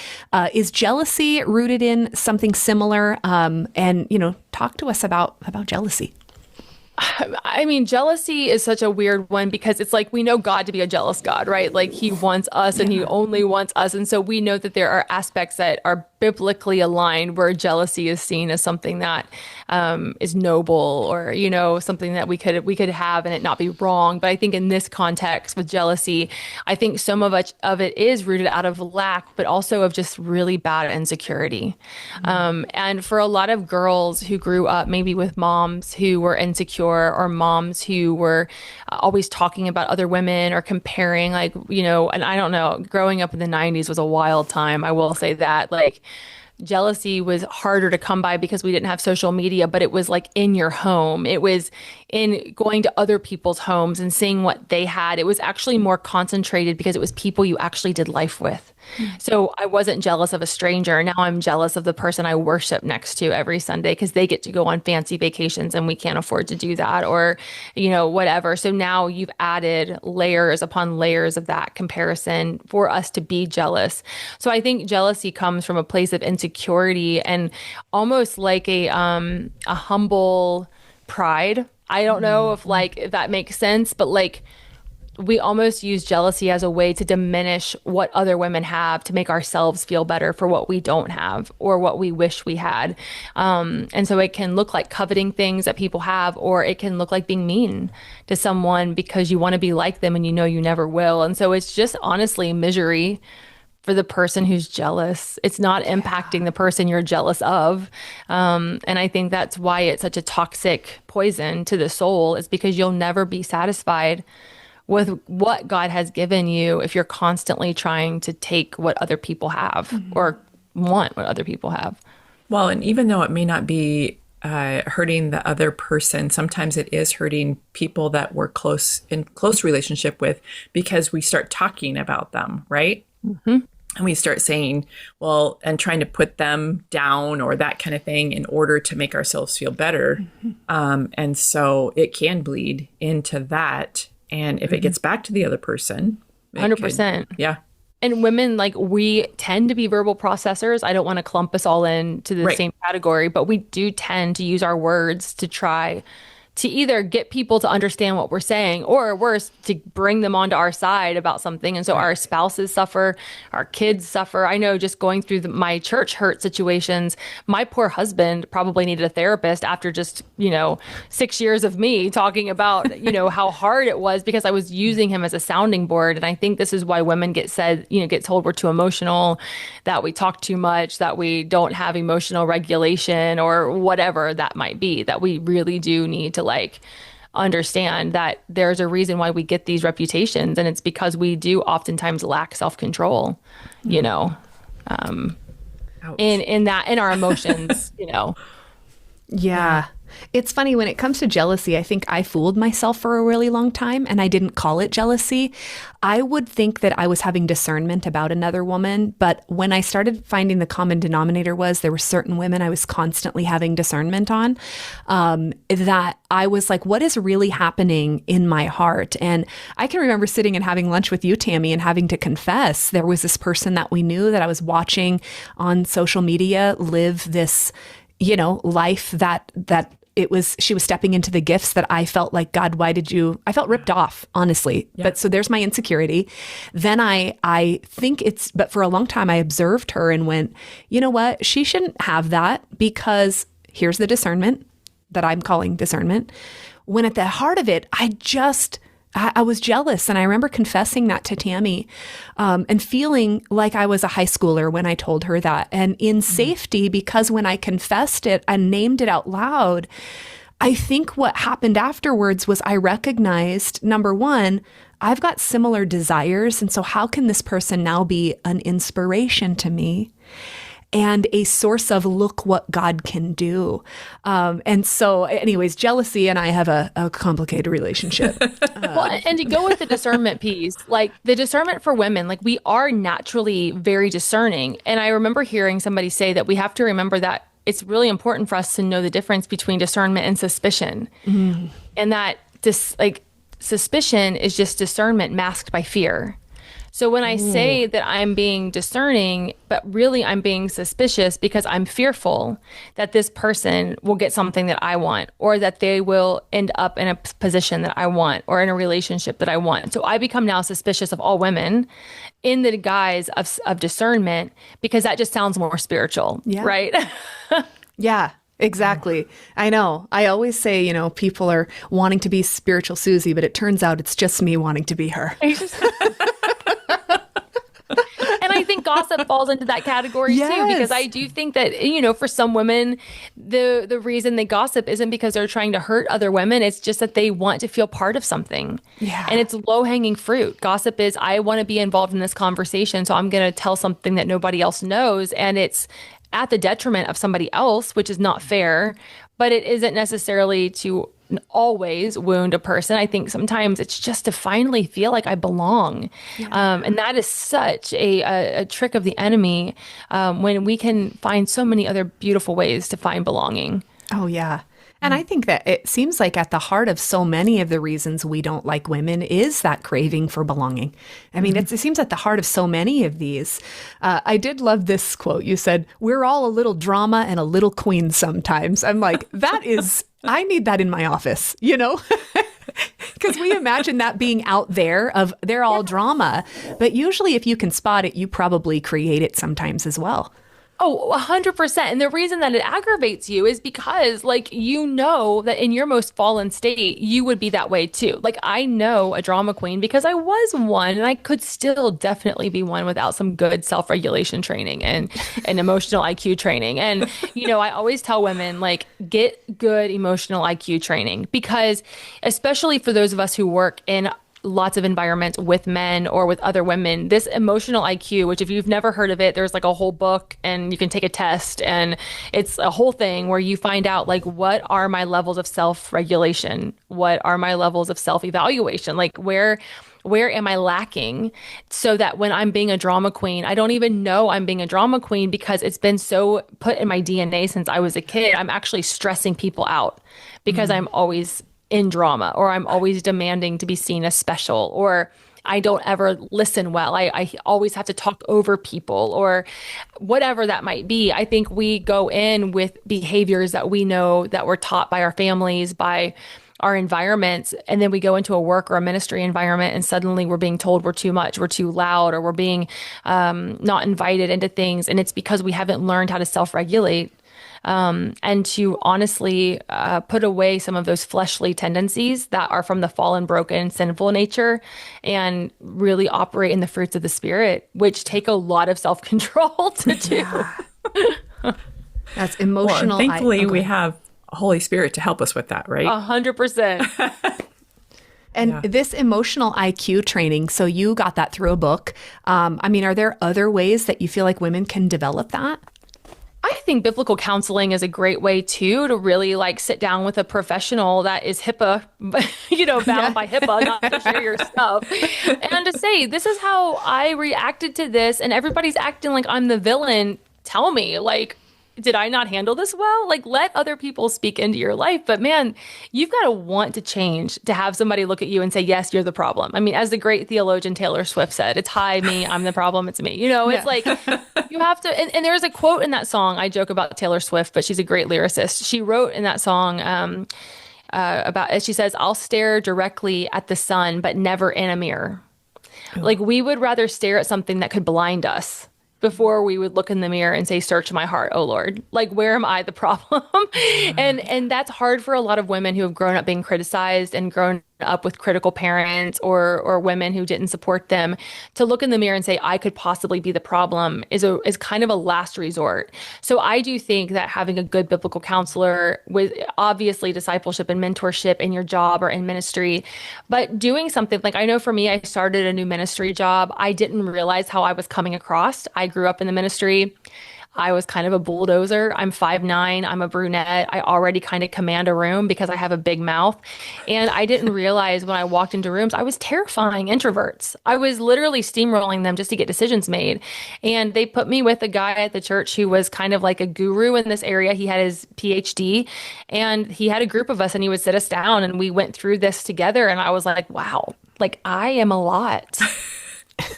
Is jealousy rooted in something similar? And, talk to us about jealousy. I mean, jealousy is such a weird one, because it's like, we know God to be a jealous God, right? Like, he wants us and he only wants us. And so we know that there are aspects that are biblically aligned where jealousy is seen as something that is noble, or, something that we could have and it not be wrong. But I think in this context with jealousy, I think so much of it is rooted out of lack, but also of just really bad insecurity. And for a lot of girls who grew up maybe with moms who were insecure, or moms who were always talking about other women or comparing, like, and I don't know, growing up in the 90s was a wild time. I will say that, like, jealousy was harder to come by because we didn't have social media, but it was like in your home. It was in going to other people's homes and seeing what they had. It was actually more concentrated because it was people you actually did life with. So I wasn't jealous of a stranger. Now I'm jealous of the person I worship next to every Sunday because they get to go on fancy vacations and we can't afford to do that, or, whatever. So now you've added layers upon layers of that comparison for us to be jealous. So I think jealousy comes from a place of insecurity and almost like a humble pride. I don't know if that makes sense, but like, we almost use jealousy as a way to diminish what other women have to make ourselves feel better for what we don't have or what we wish we had. And so it can look like coveting things that people have, or it can look like being mean to someone because you want to be like them and you know you never will. And so it's just honestly misery for the person who's jealous. It's not impacting the person you're jealous of. And I think that's why it's such a toxic poison to the soul, is because you'll never be satisfied with what God has given you if you're constantly trying to take what other people have or want what other people have. Well, and even though it may not be hurting the other person, sometimes it is hurting people that we're in close relationship with, because we start talking about them, right? Mm-hmm. And we start saying, well, and trying to put them down or that kind of thing in order to make ourselves feel better. Mm-hmm. And so it can bleed into that. And if it gets back to the other person, 100%. Yeah. And women, like, we tend to be verbal processors. I don't want to clump us all into the same category, but we do tend to use our words to try to either get people to understand what we're saying, or worse, to bring them onto our side about something. And so our spouses suffer, our kids suffer. I know, just going through my church hurt situations, my poor husband probably needed a therapist after just, 6 years of me talking about, how hard it was, because I was using him as a sounding board. And I think this is why women get told we're too emotional, that we talk too much, that we don't have emotional regulation, or whatever that might be, that we really do need to understand that there's a reason why we get these reputations, and it's because we do oftentimes lack self-control, in our emotions, Yeah. It's funny, when it comes to jealousy, I think I fooled myself for a really long time and I didn't call it jealousy. I would think that I was having discernment about another woman, but when I started finding the common denominator was there were certain women I was constantly having discernment on, that I was like, what is really happening in my heart? And I can remember sitting and having lunch with you, Tammy, and having to confess there was this person that we knew that I was watching on social media live this life that she was stepping into the gifts that I felt like, God, I felt ripped off, honestly. Yeah. But so there's my insecurity. Then I think but for a long time I observed her and went, you know what? She shouldn't have that, because here's the discernment that I'm calling discernment. When at the heart of it, I was jealous. And I remember confessing that to Tammy, and feeling like I was a high schooler when I told her that. And in safety, because when I confessed it and named it out loud, I think what happened afterwards was I recognized, number one, I've got similar desires. And so how can this person now be an inspiration to me? And a source of, look what God can do. And so anyways, jealousy and I have a complicated relationship. Well, and to go with the discernment piece, like the discernment for women, like we are naturally very discerning. And I remember hearing somebody say that we have to remember that it's really important for us to know the difference between discernment and suspicion. Mm. And that suspicion is just discernment masked by fear. So when I say that I'm being discerning, but really I'm being suspicious because I'm fearful that this person will get something that I want, or that they will end up in a position that I want, or in a relationship that I want. So I become now suspicious of all women in the guise of discernment, because that just sounds more spiritual, right? Yeah. Exactly. I know. I always say, people are wanting to be spiritual Susie, but it turns out it's just me wanting to be her. And I think gossip falls into that category too, because I do think that, for some women, the reason they gossip isn't because they're trying to hurt other women. It's just that they want to feel part of something. Yeah. And it's low hanging fruit. Gossip is, I want to be involved in this conversation, so I'm going to tell something that nobody else knows. And it's at the detriment of somebody else, which is not fair, but it isn't necessarily to always wound a person. I think sometimes it's just to finally feel like I belong. Yeah. And that is such a trick of the enemy, when we can find so many other beautiful ways to find belonging. Oh, yeah. And I think that it seems like at the heart of so many of the reasons we don't like women is that craving for belonging. I mean, it seems at the heart of so many of these. I did love this quote. You said, "We're all a little drama and a little queen sometimes." I'm like, I need that in my office, because Because we imagine that being out there of they're all drama. But usually if you can spot it, you probably create it sometimes as well. Oh, 100%. And the reason that it aggravates you is because, like, you know that in your most fallen state, you would be that way too. Like, I know a drama queen because I was one, and I could still definitely be one without some good self-regulation training and emotional IQ training. And, I always tell women, like, get good emotional IQ training because, especially for those of us who work in lots of environments with men or with other women, this emotional IQ, which if you've never heard of it, there's like a whole book and you can take a test and it's a whole thing where you find out like, what are my levels of self-regulation? What are my levels of self-evaluation? Like where am I lacking so that when I'm being a drama queen, I don't even know I'm being a drama queen because it's been so put in my DNA since I was a kid. I'm actually stressing people out because I'm always in drama, or I'm always demanding to be seen as special, or I don't ever listen well. I always have to talk over people, or whatever that might be. I think we go in with behaviors that we know that we're taught by our families, by our environments, and then we go into a work or a ministry environment and suddenly we're being told we're too much, we're too loud, or we're being not invited into things. And it's because we haven't learned how to self-regulate. And to honestly put away some of those fleshly tendencies that are from the fallen, broken, sinful nature and really operate in the fruits of the Spirit, which take a lot of self-control to do. Yeah. That's emotional. Well, thankfully, we have Holy Spirit to help us with that, right? 100%. And this emotional IQ training, so you got that through a book. Are there other ways that you feel like women can develop that? I think biblical counseling is a great way too to really like sit down with a professional that is HIPAA, bound by HIPAA, not to share your stuff, and to say, this is how I reacted to this, and everybody's acting like I'm the villain. Tell me, like, did I not handle this well? Like, let other people speak into your life. But man, you've got to want to change to have somebody look at you and say, yes, you're the problem. I mean, as the great theologian Taylor Swift said, it's hi, me, I'm the problem, it's me. It's like, you have to, and there's a quote in that song. I joke about Taylor Swift, but she's a great lyricist. She wrote in that song about, she says, I'll stare directly at the sun, but never in a mirror. Like, we would rather stare at something that could blind us before we would look in the mirror and say, search my heart, oh Lord, like, where am I the problem? And that's hard for a lot of women who have grown up being criticized and grown up with critical parents or women who didn't support them, to look in the mirror and say, I could possibly be the problem is kind of a last resort. So I do think that having a good biblical counselor with obviously discipleship and mentorship in your job or in ministry, but doing something like, I know for me, I started a new ministry job. I didn't realize how I was coming across. I grew up in the ministry. I was kind of a bulldozer. I'm 5'9". I'm a brunette. I already kind of command a room because I have a big mouth. And I didn't realize when I walked into rooms, I was terrifying introverts. I was literally steamrolling them just to get decisions made. And they put me with a guy at the church who was kind of like a guru in this area. He had his PhD and he had a group of us and he would sit us down and we went through this together. And I was like, wow, like I am a lot.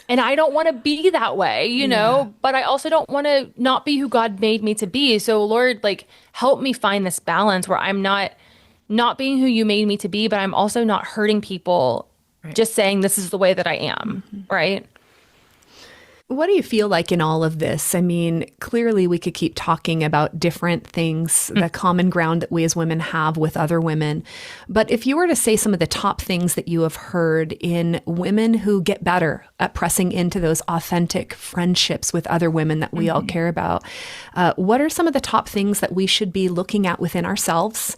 And I don't want to be that way, but I also don't want to not be who God made me to be. So Lord, like, help me find this balance where I'm not being who you made me to be, but I'm also not hurting people just saying this is the way that I am. Right. What do you feel like in all of this? I mean, clearly we could keep talking about different things, the common ground that we as women have with other women. But if you were to say some of the top things that you have heard in women who get better at pressing into those authentic friendships with other women that we all care about, what are some of the top things that we should be looking at within ourselves?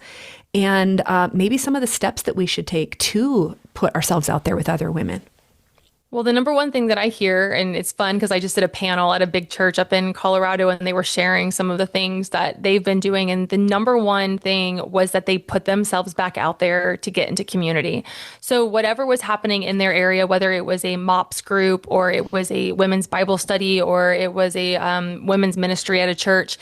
And maybe some of the steps that we should take to put ourselves out there with other women? Well, the number one thing that I hear, and it's fun because I just did a panel at a big church up in Colorado and they were sharing some of the things that they've been doing. And the number one thing was that they put themselves back out there to get into community. So whatever was happening in their area, whether it was a MOPS group or it was a women's Bible study or it was a women's ministry at a church,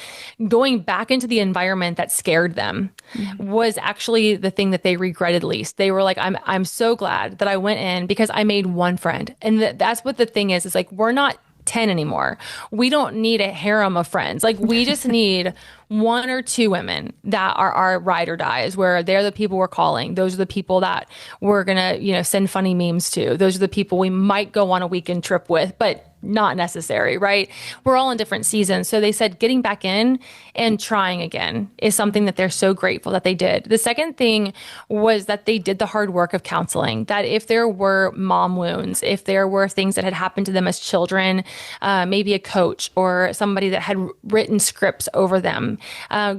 going back into the environment that scared them was actually the thing that they regretted least. They were like, I'm so glad that I went in because I made one friend. And that's what the thing is like, we're not 10 anymore. We don't need a harem of friends. Like, we just need one or two women that are our ride or dies, where they're the people we're calling. Those are the people that we're going to, send funny memes to. Those are the people we might go on a weekend trip with, but not necessary, right? We're all in different seasons. So they said getting back in and trying again is something that they're so grateful that they did. The second thing was that they did the hard work of counseling, that if there were mom wounds, if there were things that had happened to them as children, maybe a coach or somebody that had written scripts over them,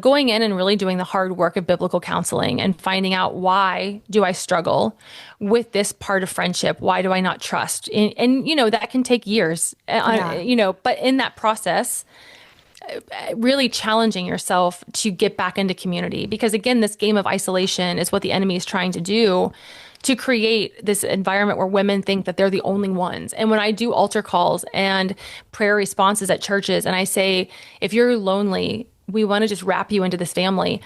going in and really doing the hard work of biblical counseling and finding out, why do I struggle with this part of friendship? Why do I not trust? And that can take years, but in that process, really challenging yourself to get back into community. Because again, this game of isolation is what the enemy is trying to do, to create this environment where women think that they're the only ones. And when I do altar calls and prayer responses at churches, and I say, if you're lonely, we want to just wrap you into this family,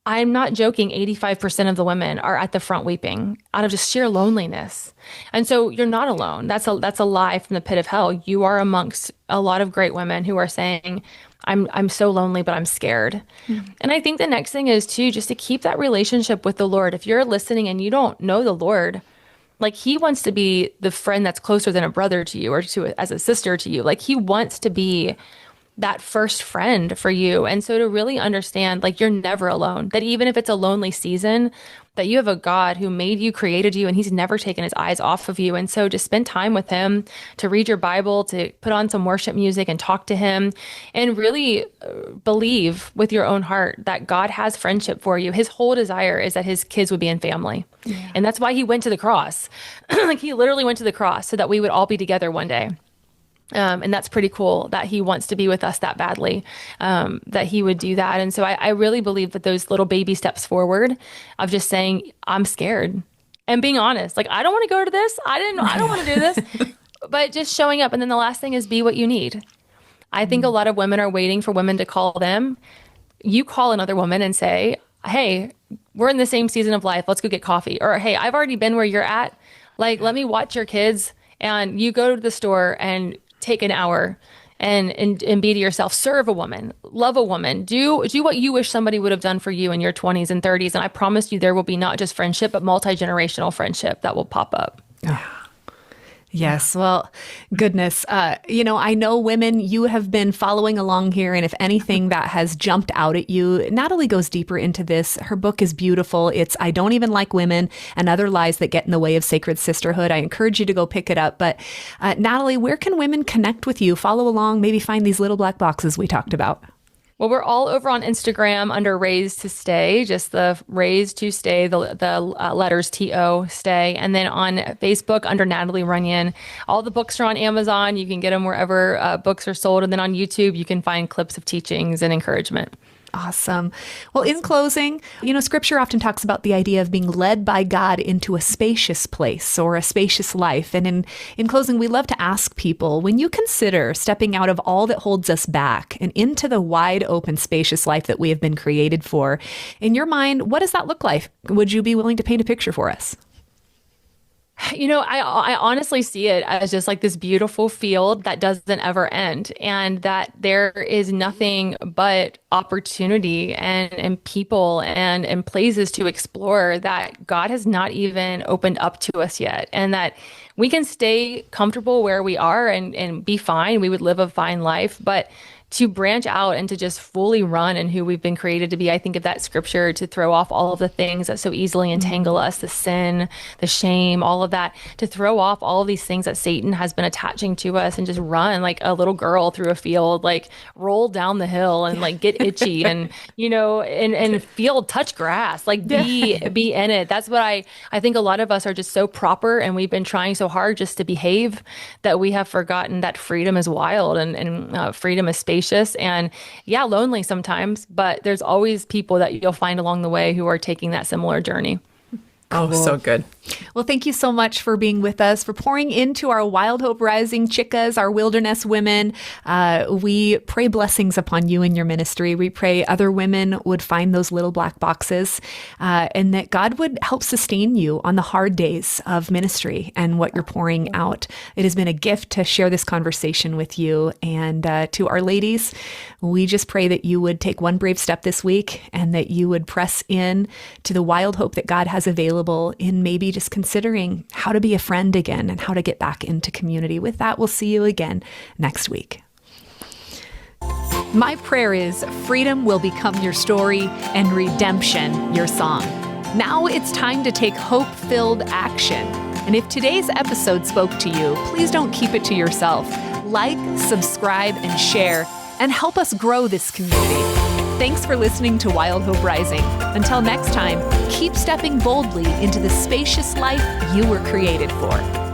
I'm not joking. 85% of the women are at the front weeping out of just sheer loneliness. And so you're not alone. That's a lie from the pit of hell. You are amongst a lot of great women who are saying, I'm so lonely, but I'm scared. Mm-hmm. And I think the next thing is too, just to keep that relationship with the Lord. If you're listening and you don't know the Lord, like, he wants to be the friend that's closer than a brother to you, or as a sister to you. Like, he wants to be that first friend for you. And so to really understand, like, you're never alone, that even if it's a lonely season, that you have a God who made you, created you, and he's never taken his eyes off of you. And so just spend time with him, to read your Bible, to put on some worship music and talk to him, and really believe with your own heart that God has friendship for you. His whole desire is that his kids would be in family. Yeah. And that's why he went to the cross. Like, he literally went to the cross so that we would all be together one day. And that's pretty cool that he wants to be with us that badly, that he would do that. And so I really believe that those little baby steps forward of just saying, I'm scared, and being honest, like, I don't want to go to this. I don't want to do this, but just showing up. And then the last thing is be what you need. I think a lot of women are waiting for women to call them. You call another woman and say, hey, we're in the same season of life. Let's go get coffee. Or, hey, I've already been where you're at. Like, let me watch your kids. And you go to the store and take an hour and be to yourself. Serve a woman, love a woman, do what you wish somebody would have done for you in your 20s and 30s. And I promise you, there will be not just friendship, but multi-generational friendship that will pop up. Yeah. Yes. Well, goodness. I know women, you have been following along here. And if anything that has jumped out at you, Natalie goes deeper into this. Her book is beautiful. It's I Don't Even Like Women and Other Lies That Get in the Way of Sacred Sisterhood. I encourage you to go pick it up. But Natalie, where can women connect with you, follow along, maybe find these little black boxes we talked about? Well, we're all over on Instagram under Raised to Stay, just the Raised to Stay, the letters TO, stay. And then on Facebook under Natalie Runion. All the books are on Amazon. You can get them wherever books are sold. And then on YouTube, you can find clips of teachings and encouragement. Awesome. Well, in closing, Scripture often talks about the idea of being led by God into a spacious place or a spacious life. And in closing, we love to ask people, when you consider stepping out of all that holds us back and into the wide open, spacious life that we have been created for, in your mind, what does that look like? Would you be willing to paint a picture for us? I honestly see it as just like this beautiful field that doesn't ever end, and that there is nothing but opportunity and people and places to explore that God has not even opened up to us yet, and that we can stay comfortable where we are and be fine. We would live a fine life, but to branch out and to just fully run in who we've been created to be. I think of that scripture, to throw off all of the things that so easily entangle us, the sin, the shame, all of that, to throw off all of these things that Satan has been attaching to us and just run like a little girl through a field, like roll down the hill and like get itchy and, and feel, touch grass, like be in it. That's what I think a lot of us are just so proper, and we've been trying so hard just to behave that we have forgotten that freedom is wild and freedom is spacious. And lonely sometimes, but there's always people that you'll find along the way who are taking that similar journey. Oh, so good. Well, thank you so much for being with us, for pouring into our Wild Hope Rising chicas, our wilderness women. We pray blessings upon you and your ministry. We pray other women would find those little black boxes, and that God would help sustain you on the hard days of ministry and what you're pouring out. It has been a gift to share this conversation with you. And to our ladies, we just pray that you would take one brave step this week and that you would press in to the wild hope that God has available in maybe just considering how to be a friend again and how to get back into community. With that, we'll see you again next week. My prayer is freedom will become your story and redemption your song. Now it's time to take hope-filled action. And if today's episode spoke to you, please don't keep it to yourself. Like, subscribe, and share, and help us grow this community. Thanks for listening to Wild Hope Rising. Until next time, keep stepping boldly into the spacious life you were created for.